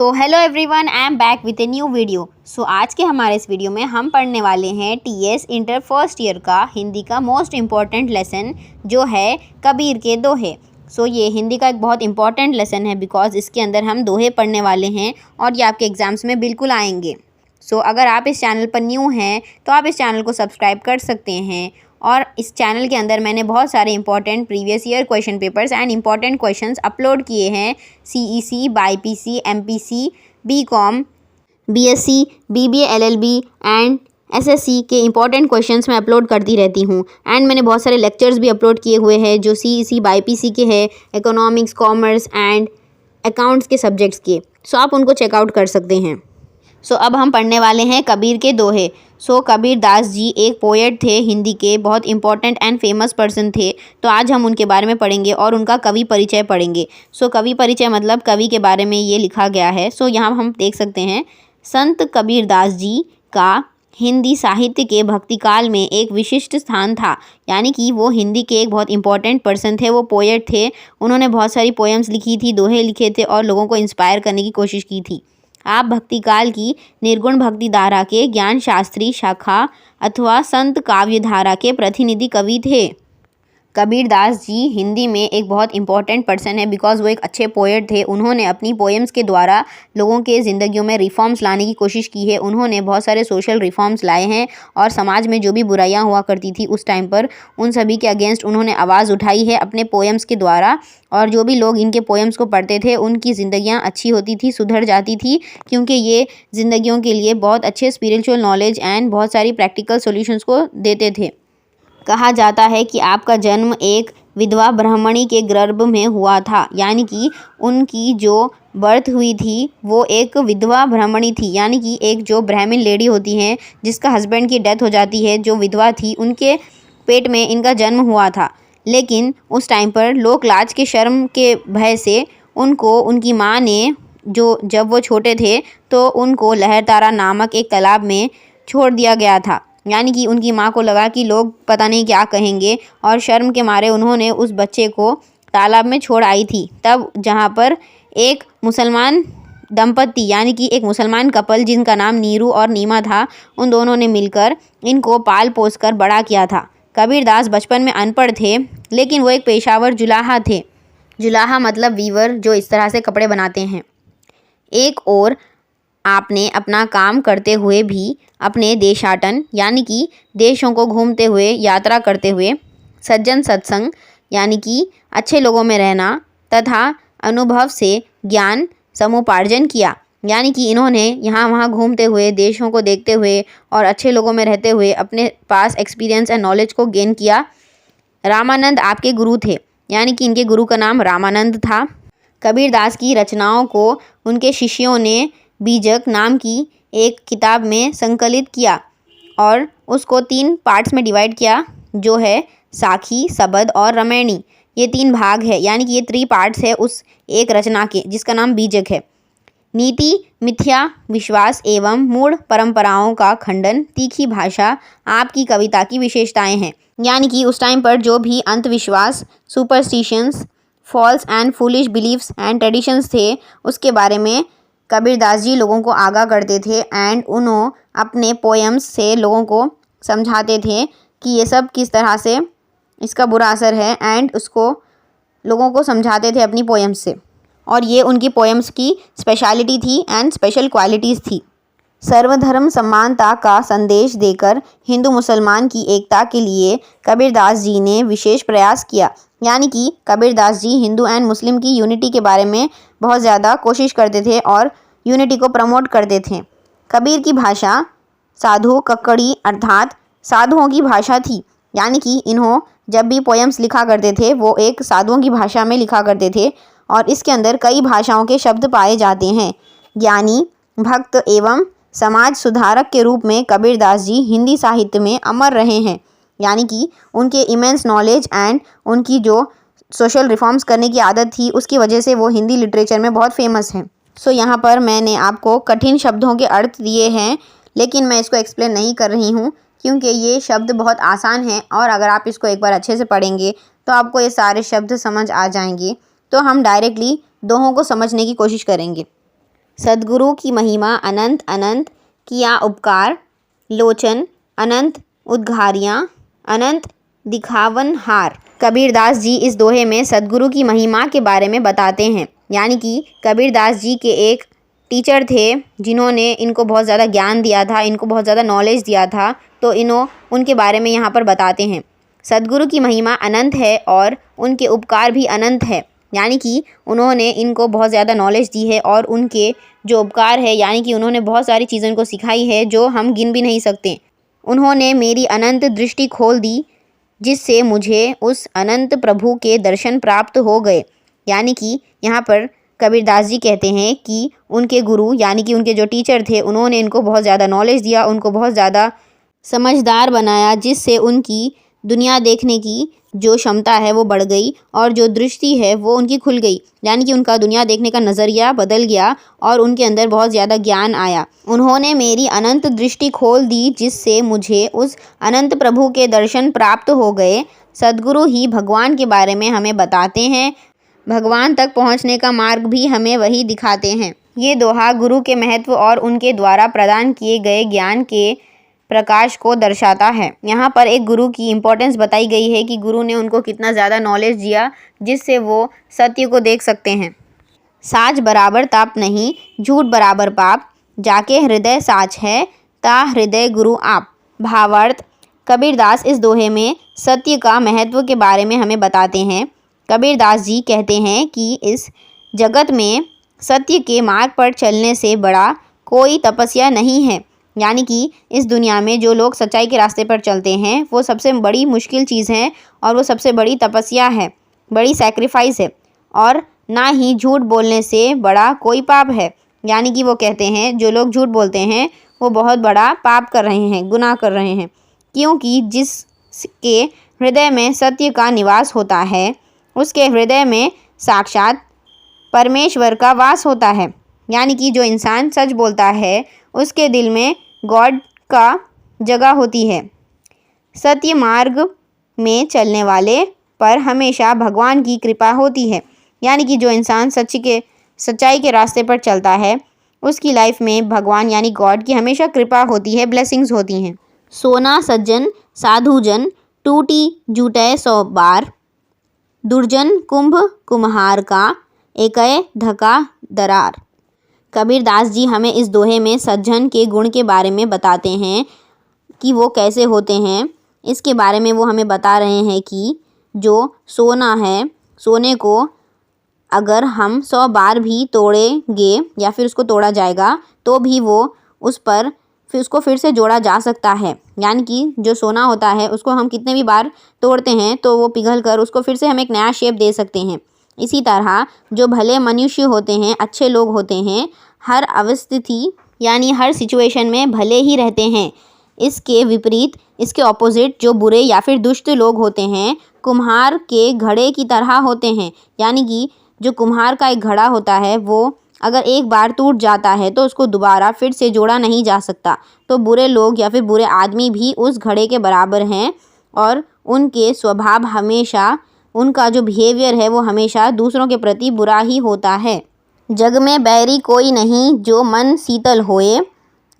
तो hello everyone, I am back with a new video. So आज के हमारे इस वीडियो में हम पढ़ने वाले हैं टीएस इंटर फर्स्ट ईयर का हिंदी का मोस्ट इम्पॉर्टेंट लेसन जो है कबीर के दोहे। सो ये हिंदी का एक बहुत इंपॉर्टेंट लेसन है बिकॉज इसके अंदर हम दोहे पढ़ने वाले हैं और ये आपके एग्जाम्स में बिल्कुल आएंगे। सो अगर आप इस चैनल पर न्यू हैं तो आप इस चैनल को सब्सक्राइब कर सकते हैं और इस चैनल के अंदर मैंने बहुत सारे important previous year question papers and important questions upload किए हैं। CEC, BiPC, MPC, BCom, BSc, BBA, LLB and SSC के इंपॉर्टेंट क्वेश्चंस मैं अपलोड करती रहती हूँ। एंड मैंने बहुत सारे लेक्चर्स भी अपलोड किए हुए हैं जो सीईसी, बाईपीसी के हैं, इकोनॉमिक्स, कॉमर्स एंड अकाउंट्स के सब्जेक्ट्स के। सो आप उनको चेकआउट कर सकते हैं। सो अब हम पढ़ने वाले हैं कबीर के दोहे। सो कबीर दास जी एक पोएट थे, हिंदी के बहुत इंपॉर्टेंट एंड फेमस पर्सन थे। तो आज हम उनके बारे में पढ़ेंगे और उनका कवि परिचय पढ़ेंगे। सो कवि परिचय मतलब कवि के बारे में ये लिखा गया है। सो यहाँ हम देख सकते हैं, संत कबीर दास जी का हिंदी साहित्य के भक्तिकाल में एक विशिष्ट स्थान था। यानी कि वो हिंदी के एक बहुत इंपॉर्टेंट पर्सन थे, वो पोएट थे। उन्होंने बहुत सारी पोएम्स लिखी थी, दोहे लिखे थे और लोगों को इंस्पायर करने की कोशिश की थी। आप भक्तिकाल की निर्गुण भक्ति धारा के ज्ञान शास्त्री शाखा अथवा संत काव्य धारा के प्रतिनिधि कवि थे। कबीर दास जी हिंदी में एक बहुत इंपॉर्टेंट पर्सन है बिकॉज वो एक अच्छे पोएट थे। उन्होंने अपनी पोएम्स के द्वारा लोगों के ज़िंदगियों में रिफॉर्म्स लाने की कोशिश की है। उन्होंने बहुत सारे सोशल रिफॉर्म्स लाए हैं और समाज में जो भी बुराइयां हुआ करती थी उस टाइम पर उन सभी के अगेंस्ट उन्होंने आवाज़ उठाई है अपने पोएम्स के द्वारा। और जो भी लोग इनके पोएम्स को पढ़ते थे उनकी ज़िंदगियाँ अच्छी होती थी, सुधर जाती थी, क्योंकि ये ज़िंदगियों के लिए बहुत अच्छे स्पिरिचुअल नॉलेज एंड बहुत सारी प्रैक्टिकल सॉल्यूशंस को देते थे। कहा जाता है कि आपका जन्म एक विधवा ब्राह्मणी के गर्भ में हुआ था। यानी कि उनकी जो बर्थ हुई थी वो एक विधवा ब्राह्मणी थी, यानी कि एक जो ब्राह्मण लेडी होती हैं जिसका हस्बैंड की डेथ हो जाती है, जो विधवा थी, उनके पेट में इनका जन्म हुआ था। लेकिन उस टाइम पर लोक लाज के शर्म के भय से उनको उनकी माँ ने जब वो छोटे थे तो उनको लहरतारा नामक एक तालाब में छोड़ दिया गया था। यानी कि उनकी माँ को लगा कि लोग पता नहीं क्या कहेंगे और शर्म के मारे उन्होंने उस बच्चे को तालाब में छोड़ आई थी। तब जहाँ पर एक मुसलमान दंपति यानी कि एक मुसलमान कपल जिनका नाम नीरू और नीमा था, उन दोनों ने मिलकर इनको पाल पोस कर बड़ा किया था। कबीर दास बचपन में अनपढ़ थे लेकिन वो एक पेशावर जुलाहा थे। जुलाहा मतलब वीवर, जो इस तरह से कपड़े बनाते हैं। एक और आपने अपना काम करते हुए भी अपने देशाटन यानी कि देशों को घूमते हुए, यात्रा करते हुए, सज्जन सत्संग यानी कि अच्छे लोगों में रहना तथा अनुभव से ज्ञान समुपार्जन किया। यानी कि इन्होंने यहाँ वहाँ घूमते हुए, देशों को देखते हुए और अच्छे लोगों में रहते हुए अपने पास एक्सपीरियंस एंड नॉलेज को गेन किया। रामानंद आपके गुरु थे, यानी कि इनके गुरु का नाम रामानंद था। कबीर दास की रचनाओं को उनके शिष्यों ने बीजक नाम की एक किताब में संकलित किया और उसको 3 पार्ट्स में डिवाइड किया, जो है साखी, सबद और रामायणी। ये 3 भाग है, यानी कि ये 3 पार्ट्स है उस एक रचना के, जिसका नाम बीजक है। नीति, मिथ्या विश्वास एवं मूढ़ परंपराओं का खंडन, तीखी भाषा आपकी कविता की विशेषताएं हैं। यानी कि उस टाइम पर जो भी अंधविश्वास, superstitions, false and foolish believes and traditions थे उसके बारे में कबीर दास जी लोगों को आगाह करते थे एंड उन्होंने अपने पोएम्स से लोगों को समझाते थे कि ये सब किस तरह से इसका बुरा असर है एंड उसको लोगों को समझाते थे अपनी पोएम्स से। और ये उनकी पोएम्स की स्पेशलिटी थी एंड स्पेशल क्वालिटीज़ थी। सर्वधर्म समानता का संदेश देकर हिंदू मुसलमान की एकता के लिए कबीर दास जी ने विशेष प्रयास किया। यानी कि कबीर दास जी हिंदू एंड मुस्लिम की यूनिटी के बारे में बहुत ज़्यादा कोशिश करते थे और यूनिटी को प्रमोट करते थे। कबीर की भाषा साधु कक्कड़ी अर्थात साधुओं की भाषा थी। यानी कि इन्हों जब भी पोएम्स लिखा करते थे वो एक साधुओं की भाषा में लिखा करते थे और इसके अंदर कई भाषाओं के शब्द पाए जाते हैं। ज्ञानी, भक्त एवं समाज सुधारक के रूप में कबीर दास जी हिंदी साहित्य में अमर रहे हैं। यानी कि उनके इमेंस नॉलेज एंड उनकी जो सोशल रिफॉर्म्स करने की आदत थी उसकी वजह से वो हिंदी लिटरेचर में बहुत फेमस हैं। सो यहाँ पर मैंने आपको कठिन शब्दों के अर्थ दिए हैं, लेकिन मैं इसको एक्सप्लेन नहीं कर रही हूँ क्योंकि ये शब्द बहुत आसान हैं और अगर आप इसको एक बार अच्छे से पढ़ेंगे तो आपको ये सारे शब्द समझ आ जाएंगे। तो हम डायरेक्टली दोहों को समझने की कोशिश करेंगे। सद्गुरु की महिमा अनंत अनंत, किया उपकार लोचन अनंत, उद्घारियाँ अनंत दिखावन हार। कबीरदास जी इस दोहे में सद्गुरु की महिमा के बारे में बताते हैं। यानी कि कबीरदास जी के एक टीचर थे जिन्होंने इनको बहुत ज़्यादा ज्ञान दिया था, इनको बहुत ज़्यादा नॉलेज दिया था, तो उनके बारे में यहाँ पर बताते हैं। सद्गुरु की महिमा अनंत है और उनके उपकार भी अनंत है। यानी कि उन्होंने इनको बहुत ज़्यादा नॉलेज दी है और उनके जो उपकार है यानी कि उन्होंने बहुत सारी चीज़ें इनको सिखाई है जो हम गिन भी नहीं सकते। उन्होंने मेरी अनंत दृष्टि खोल दी जिससे मुझे उस अनंत प्रभु के दर्शन प्राप्त हो गए। यानी कि यहाँ पर कबीरदास जी कहते हैं कि उनके गुरु यानी कि उनके जो टीचर थे उन्होंने इनको बहुत ज़्यादा नॉलेज दिया, उनको बहुत ज़्यादा समझदार बनाया, जिससे उनकी दुनिया देखने की जो क्षमता है वो बढ़ गई और जो दृष्टि है वो उनकी खुल गई। यानी कि उनका दुनिया देखने का नज़रिया बदल गया और उनके अंदर बहुत ज़्यादा ज्ञान आया। उन्होंने मेरी अनंत दृष्टि खोल दी जिससे मुझे उस अनंत प्रभु के दर्शन प्राप्त हो गए। सद्गुरु ही भगवान के बारे में हमें बताते हैं, भगवान तक पहुँचने का मार्ग भी हमें वही दिखाते हैं। ये दोहा गुरु के महत्व और उनके द्वारा प्रदान किए गए ज्ञान के प्रकाश को दर्शाता है। यहाँ पर एक गुरु की इम्पोर्टेंस बताई गई है कि गुरु ने उनको कितना ज़्यादा नॉलेज दिया जिससे वो सत्य को देख सकते हैं। साच बराबर ताप नहीं, झूठ बराबर पाप, जाके हृदय साच है, ता हृदय गुरु आप। भावार्थ, कबीरदास इस दोहे में सत्य का महत्व के बारे में हमें बताते हैं। कबीरदास जी कहते हैं कि इस जगत में सत्य के मार्ग पर चलने से बड़ा कोई तपस्या नहीं है। यानी कि इस दुनिया में जो लोग सच्चाई के रास्ते पर चलते हैं वो सबसे बड़ी मुश्किल चीज़ है और वो सबसे बड़ी तपस्या है, बड़ी सैक्रिफाइस है, और ना ही झूठ बोलने से बड़ा कोई पाप है। यानी कि वो कहते हैं जो लोग झूठ बोलते हैं वो बहुत बड़ा पाप कर रहे हैं, गुनाह कर रहे हैं, क्योंकि जिसके हृदय में सत्य का निवास होता है उसके हृदय में साक्षात परमेश्वर का वास होता है। यानी कि जो इंसान सच बोलता है उसके दिल में गॉड का जगह होती है। सत्य मार्ग में चलने वाले पर हमेशा भगवान की कृपा होती है। यानी कि जो इंसान सच्चाई के रास्ते पर चलता है उसकी लाइफ में भगवान यानी गॉड की हमेशा कृपा होती है, ब्लेसिंग्स होती हैं। सोना सज्जन साधुजन, टूटी जूटे 100 बार, दुर्जन कुंभ कुम्हार का, एकै धका दरार। कबीरदास जी हमें इस दोहे में सज्जन के गुण के बारे में बताते हैं कि वो कैसे होते हैं। इसके बारे में वो हमें बता रहे हैं कि जो सोना है, सोने को अगर हम 100 बार भी तोड़ेंगे या फिर उसको तोड़ा जाएगा तो भी वो उसको फिर से जोड़ा जा सकता है। यानी कि जो सोना होता है उसको हम कितने भी बार तोड़ते हैं तो वो पिघल कर उसको फिर से हम एक नया शेप दे सकते हैं। इसी तरह जो भले मनुष्य होते हैं, अच्छे लोग होते हैं, हर अवस्थिति यानी हर सिचुएशन में भले ही रहते हैं। इसके विपरीत, इसके ऑपोजिट जो बुरे या फिर दुष्ट लोग होते हैं कुम्हार के घड़े की तरह होते हैं। यानी कि जो कुम्हार का एक घड़ा होता है वो अगर एक बार टूट जाता है तो उसको दोबारा फिर से जोड़ा नहीं जा सकता। तो बुरे लोग या फिर बुरे आदमी भी उस घड़े के बराबर हैं और उनके स्वभाव हमेशा, उनका जो बिहेवियर है वो हमेशा दूसरों के प्रति बुरा ही होता है। जग में बैरी कोई नहीं जो मन शीतल होए,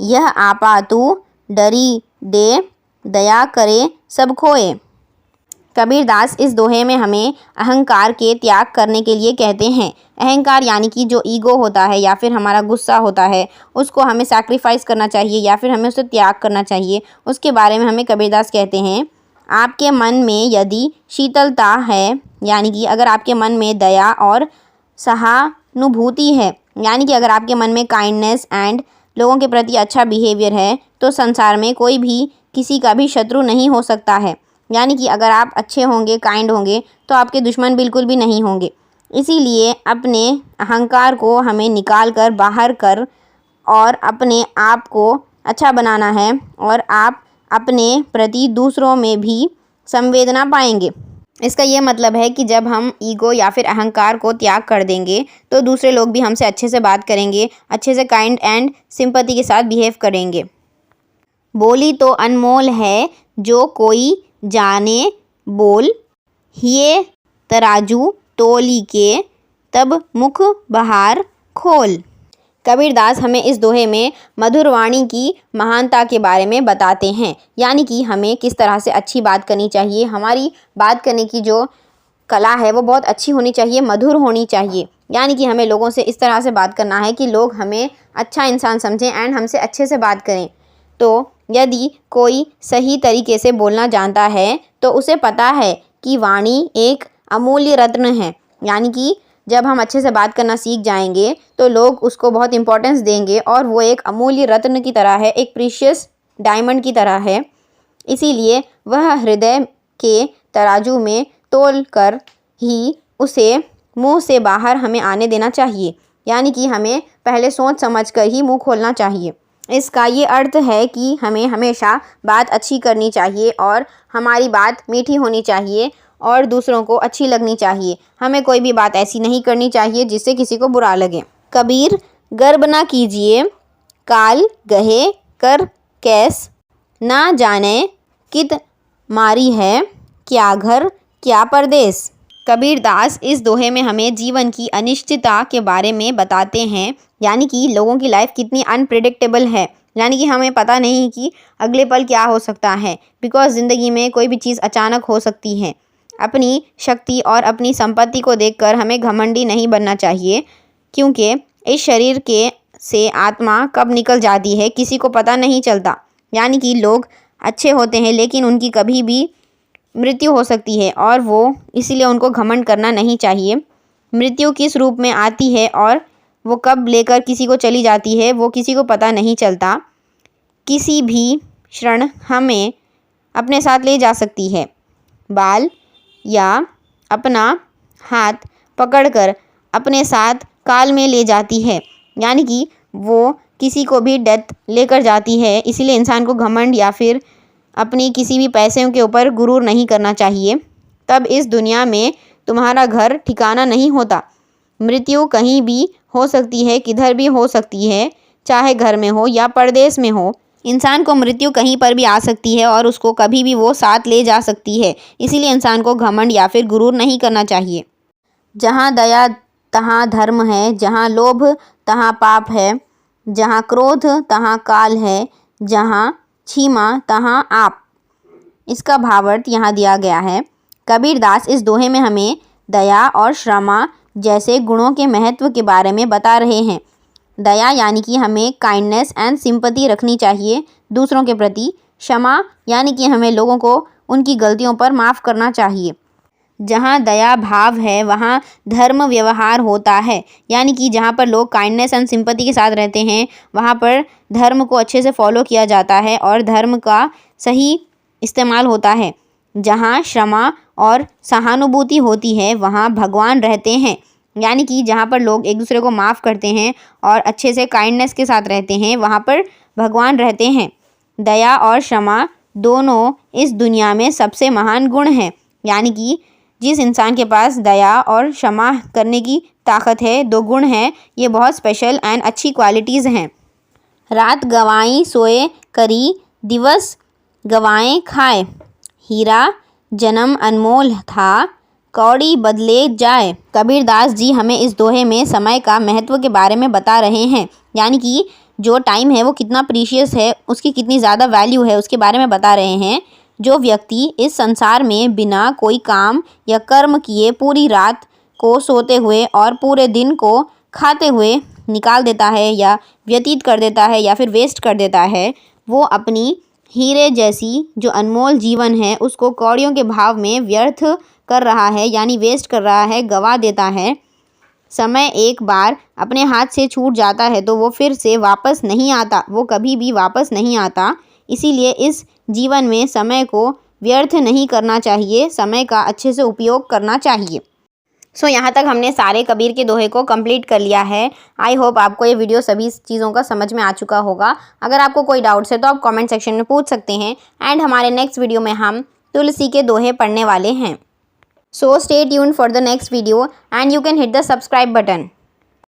यह आपा तू डरी दे, दया करे सब खोए। कबीरदास इस दोहे में हमें अहंकार के त्याग करने के लिए कहते हैं। अहंकार यानी कि जो ईगो होता है या फिर हमारा गुस्सा होता है उसको हमें सैक्रिफाइस करना चाहिए या फिर हमें उसे त्याग करना चाहिए। उसके बारे में हमें कबीरदास कहते हैं, आपके मन में यदि शीतलता है, यानी कि अगर आपके मन में दया और सहानुभूति है, यानी कि अगर आपके मन में काइंडनेस एंड लोगों के प्रति अच्छा बिहेवियर है, तो संसार में कोई भी किसी का भी शत्रु नहीं हो सकता है। यानी कि अगर आप अच्छे होंगे, काइंड होंगे, तो आपके दुश्मन बिल्कुल भी नहीं होंगे। इसीलिए अपने अहंकार को हमें निकाल कर बाहर कर और अपने आप को अच्छा बनाना है और आप अपने प्रति दूसरों में भी संवेदना पाएंगे। इसका ये मतलब है कि जब हम ईगो या फिर अहंकार को त्याग कर देंगे तो दूसरे लोग भी हमसे अच्छे से बात करेंगे, अच्छे से काइंड एंड सिंपैथी के साथ बिहेव करेंगे। बोली तो अनमोल है जो कोई जाने बोल, ये तराजू तोली के तब मुख बहार खोल। कबीरदास हमें इस दोहे में मधुर वाणी की महानता के बारे में बताते हैं, यानी कि हमें किस तरह से अच्छी बात करनी चाहिए। हमारी बात करने की जो कला है वो बहुत अच्छी होनी चाहिए, मधुर होनी चाहिए। यानी कि हमें लोगों से इस तरह से बात करना है कि लोग हमें अच्छा इंसान समझें एंड हमसे अच्छे से बात करें। तो यदि कोई सही तरीके से बोलना जानता है तो उसे पता है कि वाणी एक अमूल्य रत्न है। यानी कि जब हम अच्छे से बात करना सीख जाएंगे तो लोग उसको बहुत इम्पोर्टेंस देंगे और वो एक अमूल्य रत्न की तरह है, एक प्रीशियस डायमंड की तरह है। इसीलिए वह हृदय के तराजू में तोल कर ही उसे मुंह से बाहर हमें आने देना चाहिए। यानी कि हमें पहले सोच समझ कर ही मुंह खोलना चाहिए। इसका ये अर्थ है कि हमें हमेशा बात अच्छी करनी चाहिए और हमारी बात मीठी होनी चाहिए और दूसरों को अच्छी लगनी चाहिए। हमें कोई भी बात ऐसी नहीं करनी चाहिए जिससे किसी को बुरा लगे। कबीर गर्व ना कीजिए, काल गहे कर कैस, ना जाने कित मारी है, क्या घर क्या परदेस। कबीरदास इस दोहे में हमें जीवन की अनिश्चितता के बारे में बताते हैं। यानी कि लोगों की लाइफ कितनी अनप्रिडिक्टेबल है, यानी कि हमें पता नहीं कि अगले पल क्या हो सकता है। बिकॉज ज़िंदगी में कोई भी चीज़ अचानक हो सकती है। अपनी शक्ति और अपनी संपत्ति को देखकर हमें घमंडी नहीं बनना चाहिए, क्योंकि इस शरीर के से आत्मा कब निकल जाती है किसी को पता नहीं चलता। यानी कि लोग अच्छे होते हैं लेकिन उनकी कभी भी मृत्यु हो सकती है और वो इसीलिए उनको घमंड करना नहीं चाहिए। मृत्यु किस रूप में आती है और वो कब लेकर किसी को चली जाती है वो किसी को पता नहीं चलता। किसी भी क्षण हमें अपने साथ ले जा सकती है। बाल या अपना हाथ पकड़कर अपने साथ काल में ले जाती है। यानी कि वो किसी को भी डेथ लेकर जाती है। इसीलिए इंसान को घमंड या फिर अपनी किसी भी पैसे के ऊपर गुरूर नहीं करना चाहिए। तब इस दुनिया में तुम्हारा घर ठिकाना नहीं होता। मृत्यु कहीं भी हो सकती है, किधर भी हो सकती है, चाहे घर में हो या परदेश में हो। इंसान को मृत्यु कहीं पर भी आ सकती है और उसको कभी भी वो साथ ले जा सकती है। इसीलिए इंसान को घमंड या फिर गुरूर नहीं करना चाहिए। जहाँ दया तहाँ धर्म है, जहाँ लोभ तहाँ पाप है, जहाँ क्रोध तहाँ काल है, जहाँ क्षमा तहाँ आप। इसका भावार्थ यहाँ दिया गया है। कबीरदास इस दोहे में हमें दया और क्षमा जैसे गुणों के महत्व के बारे में बता रहे हैं। दया यानी कि हमें काइंडनेस एंड सिंपैथी रखनी चाहिए दूसरों के प्रति। क्षमा यानी कि हमें लोगों को उनकी गलतियों पर माफ़ करना चाहिए। जहाँ दया भाव है वहाँ धर्म व्यवहार होता है। यानी कि जहाँ पर लोग काइंडनेस एंड सिंपैथी के साथ रहते हैं वहाँ पर धर्म को अच्छे से फॉलो किया जाता है और धर्म का सही इस्तेमाल होता है। जहाँ क्षमा और सहानुभूति होती है वहाँ भगवान रहते हैं। यानी कि जहाँ पर लोग एक दूसरे को माफ़ करते हैं और अच्छे से काइंडनेस के साथ रहते हैं वहाँ पर भगवान रहते हैं। दया और क्षमा दोनों इस दुनिया में सबसे महान गुण हैं। यानी कि जिस इंसान के पास दया और क्षमा करने की ताकत है, दो गुण हैं, ये बहुत स्पेशल एंड अच्छी क्वालिटीज़ हैं। रात गवाई सोए करी, दिवस गवाएं खाए, हीरा जन्म अनमोल था, कौड़ी बदले जाए। कबीरदास जी हमें इस दोहे में समय का महत्व के बारे में बता रहे हैं। यानी कि जो टाइम है वो कितना प्रीशियस है, उसकी कितनी ज़्यादा वैल्यू है, उसके बारे में बता रहे हैं। जो व्यक्ति इस संसार में बिना कोई काम या कर्म किए पूरी रात को सोते हुए और पूरे दिन को खाते हुए निकाल देता है या व्यतीत कर देता है या फिर वेस्ट कर देता है, वो अपनी हीरे जैसी जो अनमोल जीवन है उसको कौड़ियों के भाव में व्यर्थ कर रहा है, यानी वेस्ट कर रहा है, गवा देता है। समय एक बार अपने हाथ से छूट जाता है तो वो फिर से वापस नहीं आता, वो कभी भी वापस नहीं आता। इसीलिए इस जीवन में समय को व्यर्थ नहीं करना चाहिए, समय का अच्छे से उपयोग करना चाहिए। सो यहाँ तक हमने सारे कबीर के दोहे को कंप्लीट कर लिया है। आई होप आपको ये वीडियो सभी चीज़ों का समझ में आ चुका होगा। अगर आपको कोई डाउट्स है तो आप कमेंट सेक्शन में पूछ सकते हैं। एंड हमारे नेक्स्ट वीडियो में हम तुलसी के दोहे पढ़ने वाले हैं। So stay tuned for the next video and you can hit the subscribe button.